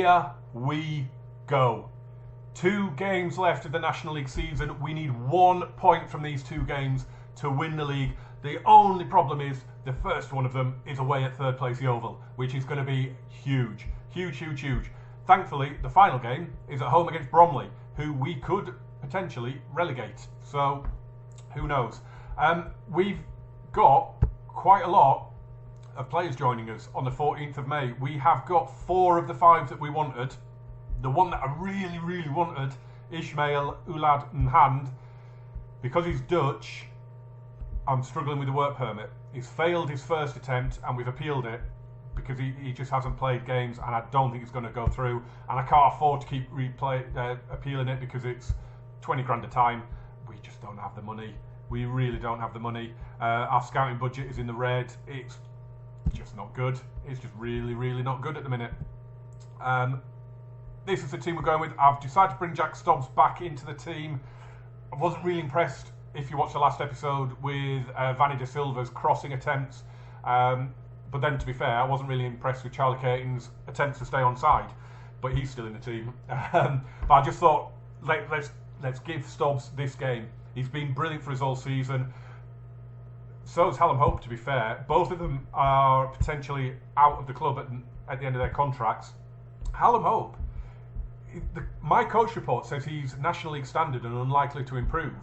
Here we go. 2 games left of the National League season. We need 1 point from these 2 games to win the league. The only problem is the first one of them is away at 3rd place Yeovil, which is going to be huge. Huge, huge, huge. Thankfully, the final game is at home against Bromley, who we could potentially relegate. So, who knows? We've got quite a lot of players joining us on the 14th of May. We have got 4 of the 5 that we wanted. The one that I really, really wanted, Ismail Oulad Nhand, because he's Dutch, I'm struggling with the work permit. He's failed his first attempt and we've appealed it because he just hasn't played games, and I don't think it's going to go through, and I can't afford to keep appealing it because it's 20 grand a time. We just don't have the money. We really don't have the money. Our scouting budget is in the red. It's just not good. It's just really, really not good at the minute. This is the team we're going with. I've decided to bring Jack Stobbs back into the team. I wasn't really impressed, if you watched the last episode, with Vanny De Silva's crossing attempts. But then, to be fair, I wasn't really impressed with Charlie Caton's attempts to stay onside. But he's still in the team. But I just thought, let's give Stobbs this game. He's been brilliant for us all season. So is Hallam Hope, to be fair. Both of them are potentially out of the club at the end of their contracts. Hallam Hope, my coach report says he's National League standard and unlikely to improve.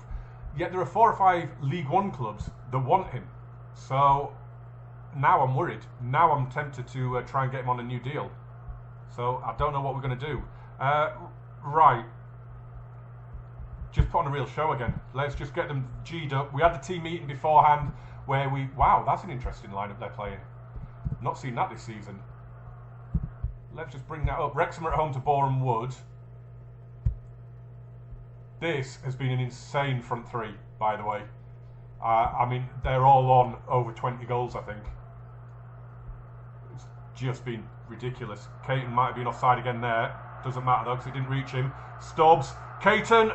Yet there are 4 or 5 League One clubs that want him. So now I'm worried. Now I'm tempted to try and get him on a new deal. So I don't know what we're going to do. Right. Just put on a real show again. Let's just get them G'd up. We had the team meeting beforehand where wow, that's an interesting lineup they're playing. Not seen that this season. Let's just bring that up. Wrexham are at home to Boreham Wood. This has been an insane front 3, by the way. I mean, they're all on over 20 goals, I think. It's just been ridiculous. Caton might have been offside again there. Doesn't matter though, because it didn't reach him. Stobbs. Caton!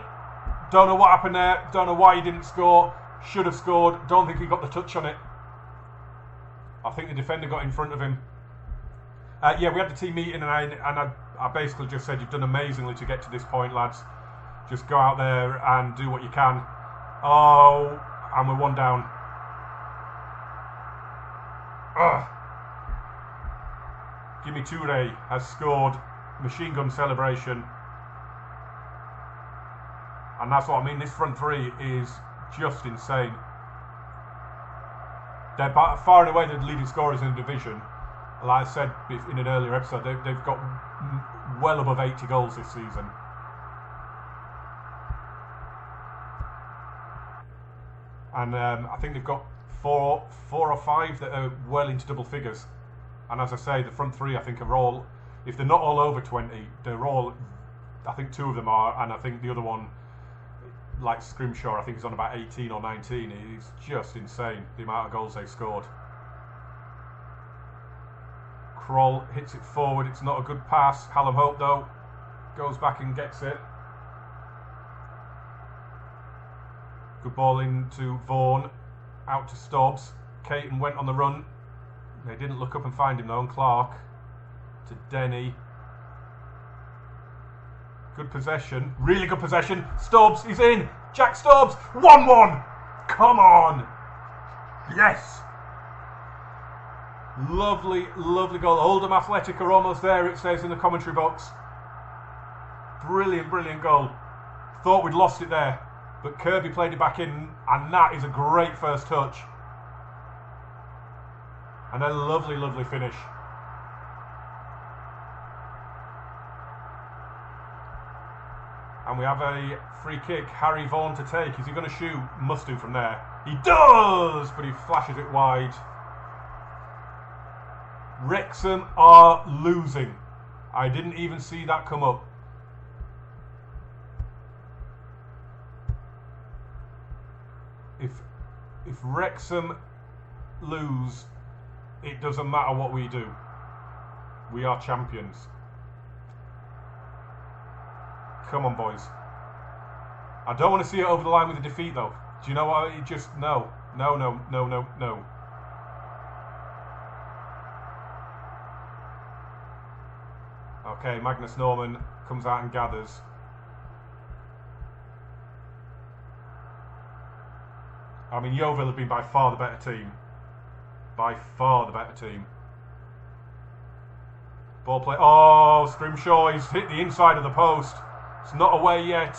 Don't know what happened there. Don't know why he didn't score. Should have scored. Don't think he got the touch on it. I think the defender got in front of him. Yeah, we had the team meeting, and I basically just said, you've done amazingly to get to this point, lads. Just go out there and do what you can. Oh, and we're 1 down. Ugh. Jimmy Toure has scored. Machine gun celebration. And that's what I mean. This front 3 is just insane. They're far and away the leading scorers in the division. Like I said in an earlier episode, they've got well above 80 goals this season. And I think they've got four or five that are well into double figures. And as I say, the front 3 I think are all, if they're not all over 20, they're all, I think 2 of them are, and I think the other one, like Scrimshaw, I think is on about 18 or 19. It's just insane, the amount of goals they scored. Kroll hits it forward. It's not a good pass. Hallam Hope, though, goes back and gets it. Good ball into Vaughan. Out to Stobbs. Caton went on the run. They didn't look up and find him, though. And Clark to Denny. Good possession. Really good possession. Stobbs, he's in. Jack Stobbs. 1-1. Come on. Yes. Lovely, lovely goal. Oldham Athletic are almost there, it says in the commentary box. Brilliant, brilliant goal. Thought we'd lost it there, but Kirby played it back in, and that is a great first touch. And a lovely, lovely finish. And we have a free kick. Harry Vaughan to take. Is he going to shoot? Must do from there. He does, but he flashes it wide. Wrexham are losing. I didn't even see that come up. If Wrexham lose, it doesn't matter what we do. We are champions. Come on, boys. I don't want to see it over the line with a defeat, though. Do you know what? It just, no. No, no, no, no, no. Okay, Magnus Norman comes out and gathers. I mean, Yeovil have been by far the better team. By far the better team. Ball play. Oh, Scrimshaw, he's hit the inside of the post. It's not away yet.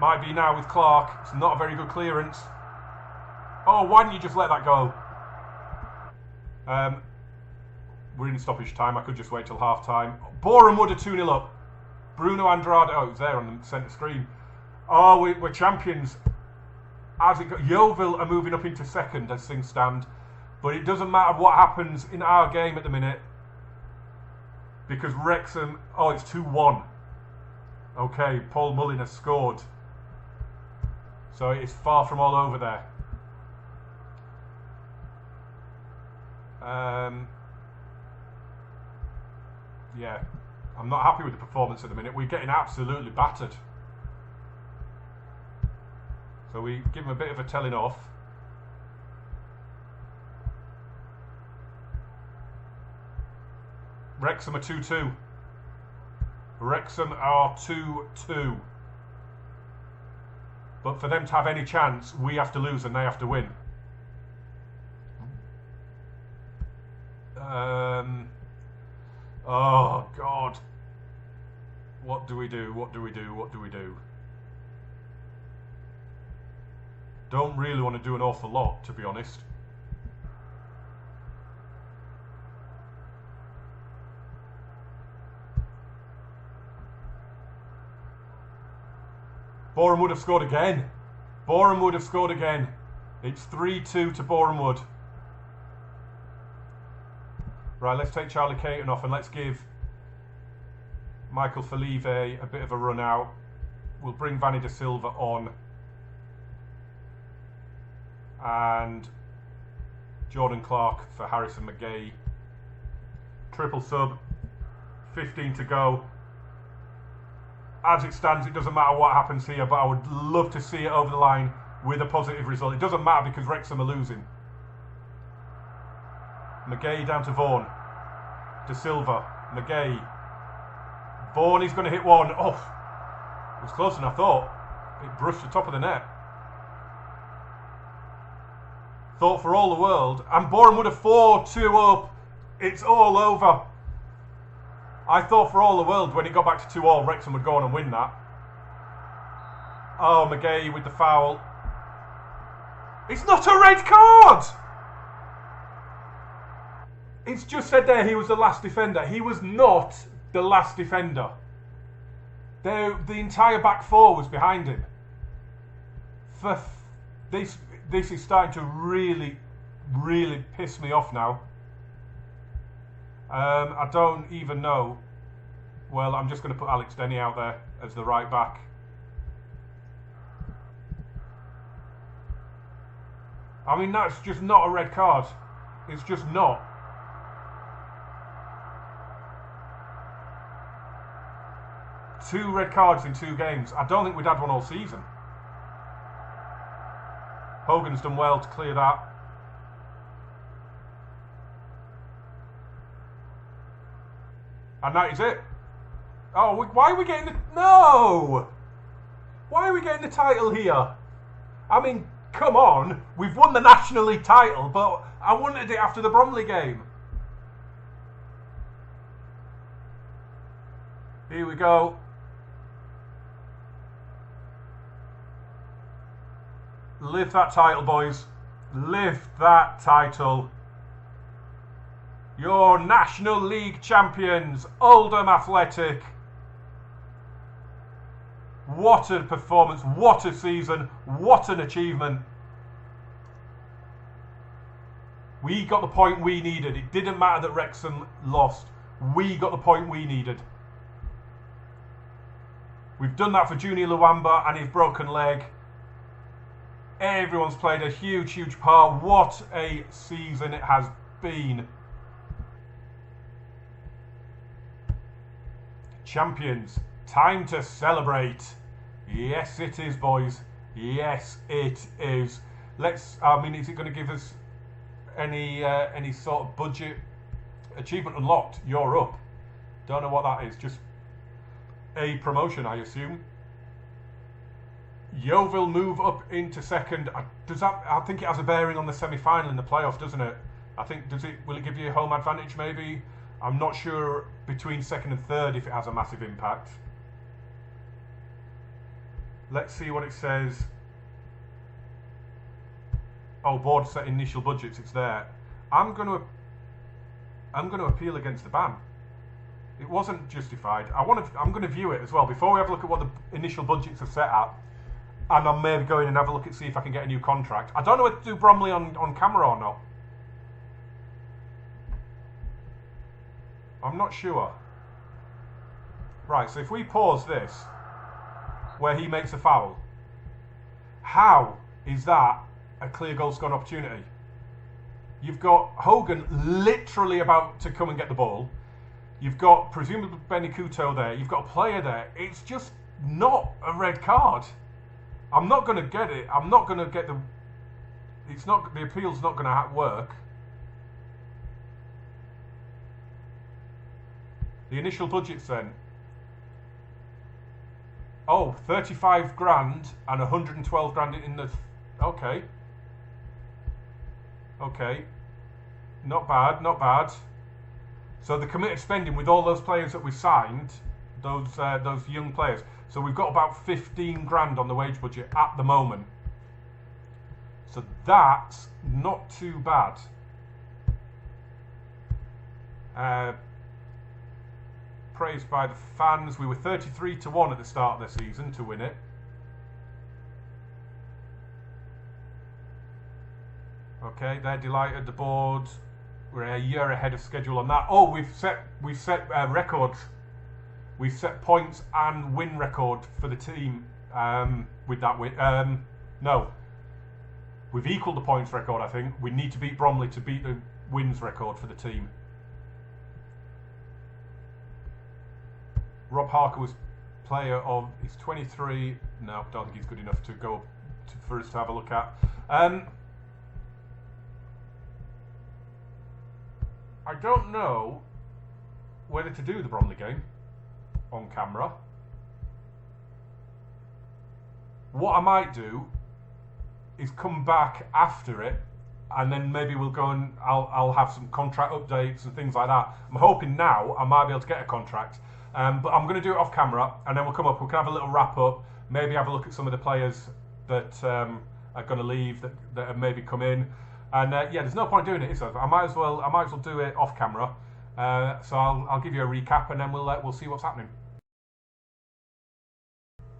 Might be now with Clark. It's not a very good clearance. Oh, why didn't you just let that go? We're in stoppage time. I could just wait till half time. Boreham Wood are 2-0 up. Bruno Andrade. Oh, it's there on the centre screen. Oh, we're champions. As it Yeovil are moving up into second as things stand. But it doesn't matter what happens in our game at the minute. Because Wrexham... Oh, it's 2-1. Okay, Paul Mullin has scored. So it's far from all over there. Yeah, I'm not happy with the performance at the minute. We're getting absolutely battered. So we give them a bit of a telling off. Wrexham are 2-2. Wrexham are 2-2. But for them to have any chance, we have to lose and they have to win. Oh, God. What do we do? What do we do? What do we do? Don't really want to do an awful lot, to be honest. Boreham Wood have scored again. Boreham Wood have scored again. It's 3-2 to Boreham Wood. Right, let's take Charlie Caton off and let's give Michael Felive a bit of a run out. We'll bring Vanny De Silva on. And Jordan Clark for Harrison McGee. Triple sub. 15 to go. As it stands, it doesn't matter what happens here, but I would love to see it over the line with a positive result. It doesn't matter because Wrexham are losing. McGee down to Vaughan. De Silva. McGee. Vaughan is going to hit one. Oh, it was closer than I thought. It brushed the top of the net. Thought for all the world. And Boreham Wood are 4-2 up. It's all over. I thought for all the world when it got back to 2-2, Wrexham would go on and win that. Oh, McGee with the foul. It's not a red card! It's just said there he was the last defender. He was not the last defender. The entire back four was behind him. This is starting to really, really piss me off now. I don't even know. Well, I'm just going to put Alex Denny out there as the right back. I mean, that's just not a red card. It's just not. Two red cards in 2 games. I don't think we'd had one all season. Hogan's done well to clear that. And that is it. Oh, why are we getting the... No! Why are we getting the title here? I mean, come on. We've won the National League title, but I wanted it after the Bromley game. Here we go. Lift that title, boys. Lift that title. Your National League champions, Oldham Athletic. What a performance, what a season, what an achievement. We got the point we needed. It didn't matter that Wrexham lost. We got the point we needed. We've done that for Junior Luamba and his broken leg. Everyone's played a huge, huge part. What a season it has been. Champions, time to celebrate. Yes, it is, boys. Yes, it is. I mean, is it going to give us any sort of budget achievement unlocked? You're up. Don't know what that is. Just a promotion, I assume. Yeovil move up into second. Does that? I think it has a bearing on the semi-final in the playoff, doesn't it? I think will it give you a home advantage? Maybe. I'm not sure between second and third if it has a massive impact. Let's see what it says. Oh, board set initial budgets. It's there. I'm going to appeal against the ban. It wasn't justified. I'm going to view it as well before we have a look at what the initial budgets are set at, and I'll maybe go in and have a look and see if I can get a new contract. I don't know whether to do Bromley on camera or not. I'm not sure. Right, so if we pause this, where he makes a foul, how is that a clear goal-scoring opportunity? You've got Hogan literally about to come and get the ball. You've got presumably Benicuto there. You've got a player there. It's just not a red card. I'm not going to get it. I'm not going to get the... It's not... The appeal's not going to work. The initial budget's then... Oh, 35 grand and 112 grand in the... Okay. Okay. Not bad, not bad. So the committed spending with all those players that we signed, those young players. So we've got about 15 grand on the wage budget at the moment. So that's not too bad. Praised by the fans. We were 33-1 at the start of the season to win it. Okay, they're delighted. The board, we're a year ahead of schedule on that. Oh, we've set records. We've set points and win record for the team with that win. No, we've equalled the points record. I think we need to beat Bromley to beat the wins record for the team. Rob Harker was player of. He's 23. No, I don't think he's good enough to go for us to have a look at. I don't know whether to do the Bromley game on camera. What I might do is come back after it, and then maybe we'll go and I'll have some contract updates and things like that. I'm hoping now I might be able to get a contract, but I'm going to do it off camera, and then we'll come up. We can have a little wrap up, maybe have a look at some of the players that are going to leave that have maybe come in. And yeah, there's no point doing it, is there? I might as well do it off camera. So I'll give you a recap, and then we'll see what's happening.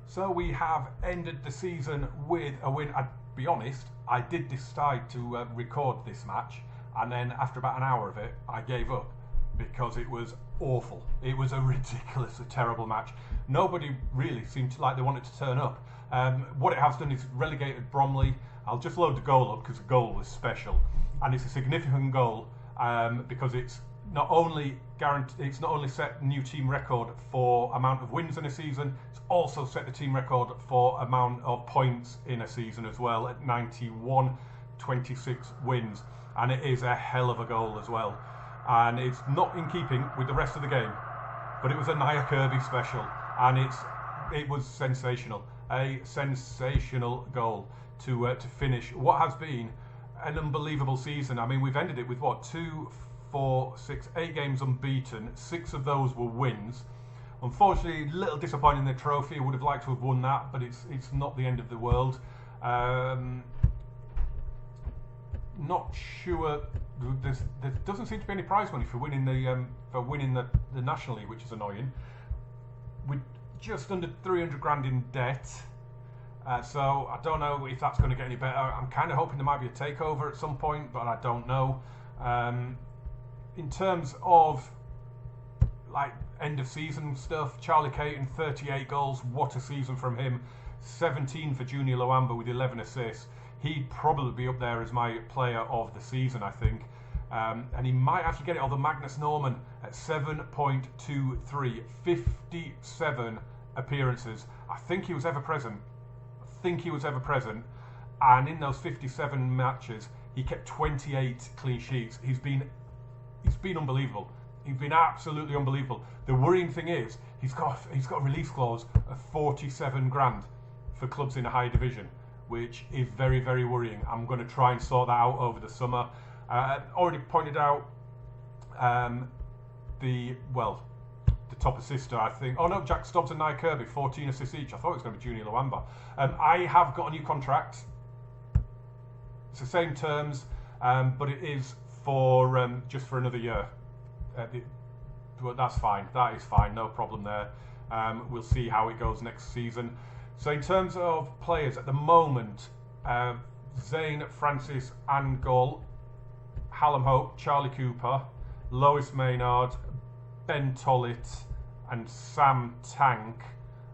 So we have ended the season with a win. I'll be honest, I did decide to record this match, and then after about an hour of it, I gave up because it was awful. It was a ridiculous, terrible match. Nobody really seemed like they wanted to turn up. What it has done is relegated Bromley. I'll just load the goal up because the goal was special, and it's a significant goal because it's not only set new team record for amount of wins in a season, it's also set the team record for amount of points in a season as well at 91, 26 wins, and it is a hell of a goal as well, and it's not in keeping with the rest of the game, but it was a Nia Kirby special, and it was sensational, a sensational goal to finish what has been an unbelievable season. I mean, we've ended it with what, 2, 4, 6, 8 games unbeaten. 6 of those were wins. Unfortunately, a little disappointing in the trophy. I would have liked to have won that, but it's not the end of the world. Not sure. There doesn't seem to be any prize money for winning the National League, which is annoying. We're just under 300 grand in debt. So I don't know if that's going to get any better. I'm kind of hoping there might be a takeover at some point, but I don't know. In terms of like end of season stuff, Charlie Caton, 38 goals. What a season from him. 17 for Junior Loamba with 11 assists. He'd probably be up there as my player of the season, I think. And he might actually get it over Magnus Norman at 7.23. 57 appearances. I think he was ever present. And in those 57 matches he kept 28 clean sheets. He's been unbelievable. He's been absolutely unbelievable. The worrying thing is he's got a release clause of 47 grand for clubs in a higher division, which is very, very worrying. I'm going to try and sort that out over the summer. Already pointed out the top assister, I think. Oh no, Jack Stobbs and Nia Kirby, 14 assists each. I thought it was going to be Junior Luamba. I have got a new contract. It's the same terms, but it is for just for another year. But that's fine. That is fine. No problem there. We'll see how it goes next season. So in terms of players at the moment, Zane Francis Angol, Hallam Hope, Charlie Cooper, Lois Maynard, Ben Tollett and Sam Tank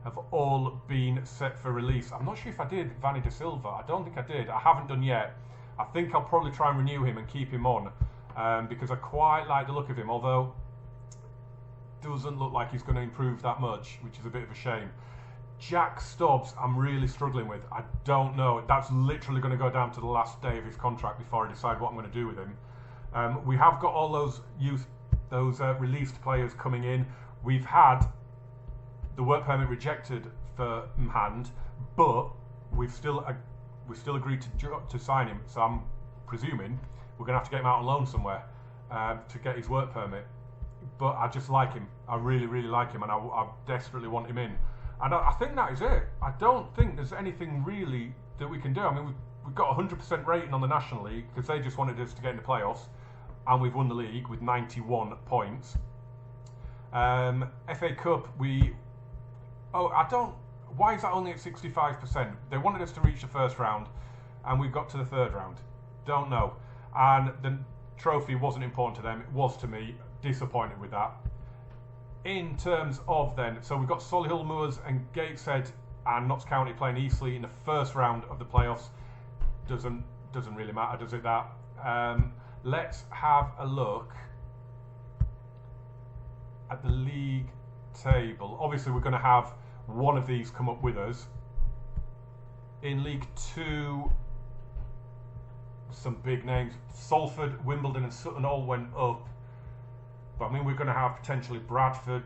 have all been set for release. I'm not sure if I did Vanny De Silva. I don't think I did. I haven't done yet. I think I'll probably try and renew him and keep him on because I quite like the look of him, although it doesn't look like he's going to improve that much, which is a bit of a shame. Jack Stobbs, I'm really struggling with. I don't know. That's literally going to go down to the last day of his contract before I decide what I'm going to do with him. We have got all those released players coming in. We've had the work permit rejected for Mhand, but we've still agreed to sign him. So I'm presuming we're going to have to get him out on loan somewhere to get his work permit. But I just like him. I really, really like him, and I desperately want him in. And I think that is it. I don't think there's anything really that we can do. I mean, we've got 100% rating on the National League because they just wanted us to get in the playoffs, and we've won the league with 91 points. FA Cup, why is that only at 65%? They wanted us to reach the first round, and we got to the third round. Don't know. And the trophy wasn't important to them. It was to me. Disappointed with that. In terms of then, so we've got Solihull Moors and Gateshead and Notts County playing Eastleigh in the first round of the playoffs. Doesn't really matter, does it? That. Let's have a look at the league table. Obviously, we're going to have one of these come up with us. In League 2, some big names. Salford, Wimbledon and Sutton all went up. But I mean, we're going to have potentially Bradford,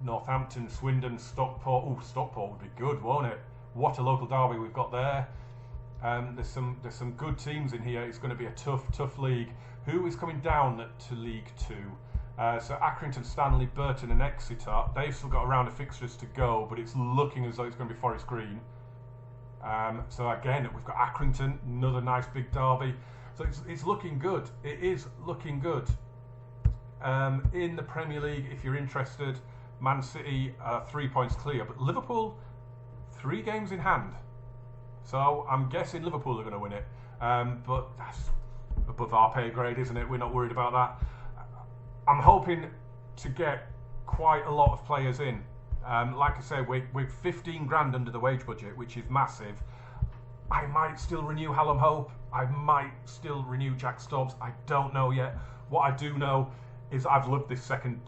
Northampton, Swindon, Stockport. Oh, Stockport would be good, won't it? What a local derby we've got there. There's some good teams in here. It's going to be a tough league. Who is coming down to League 2? So Accrington, Stanley, Burton and Exeter. They've still got a round of fixtures to go, but it's looking as though it's going to be Forest Green. So again, we've got Accrington, another nice big derby. So it's looking good. It is looking good. In the Premier League, if you're interested, Man City 3 points clear, but Liverpool 3 games in hand. So I'm guessing Liverpool are going to win it. But that's above our pay grade, isn't it? We're not worried about that. I'm hoping to get quite a lot of players in. Like I say, we're 15 grand under the wage budget, which is massive. I might still renew Hallam Hope. I might still renew Jack Stobbs. I don't know yet. What I do know is I've loved this second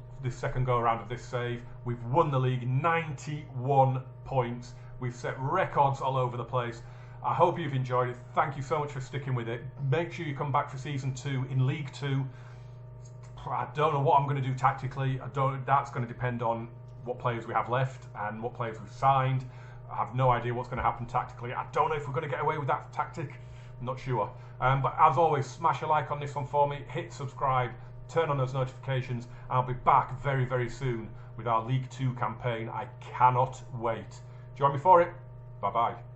go around of this save. We've won the league, 91 points. We've set records all over the place. I hope you've enjoyed it. Thank you so much for sticking with it. Make sure you come back for season 2 in League 2. I don't know what I'm going to do tactically. That's going to depend on what players we have left and what players we've signed. I have no idea what's going to happen tactically. I don't know if we're going to get away with that tactic. I'm not sure. But as always, smash a like on this one for me. Hit subscribe. Turn on those notifications. I'll be back very, very soon with our League 2 campaign. I cannot wait. Join me for it. Bye-bye.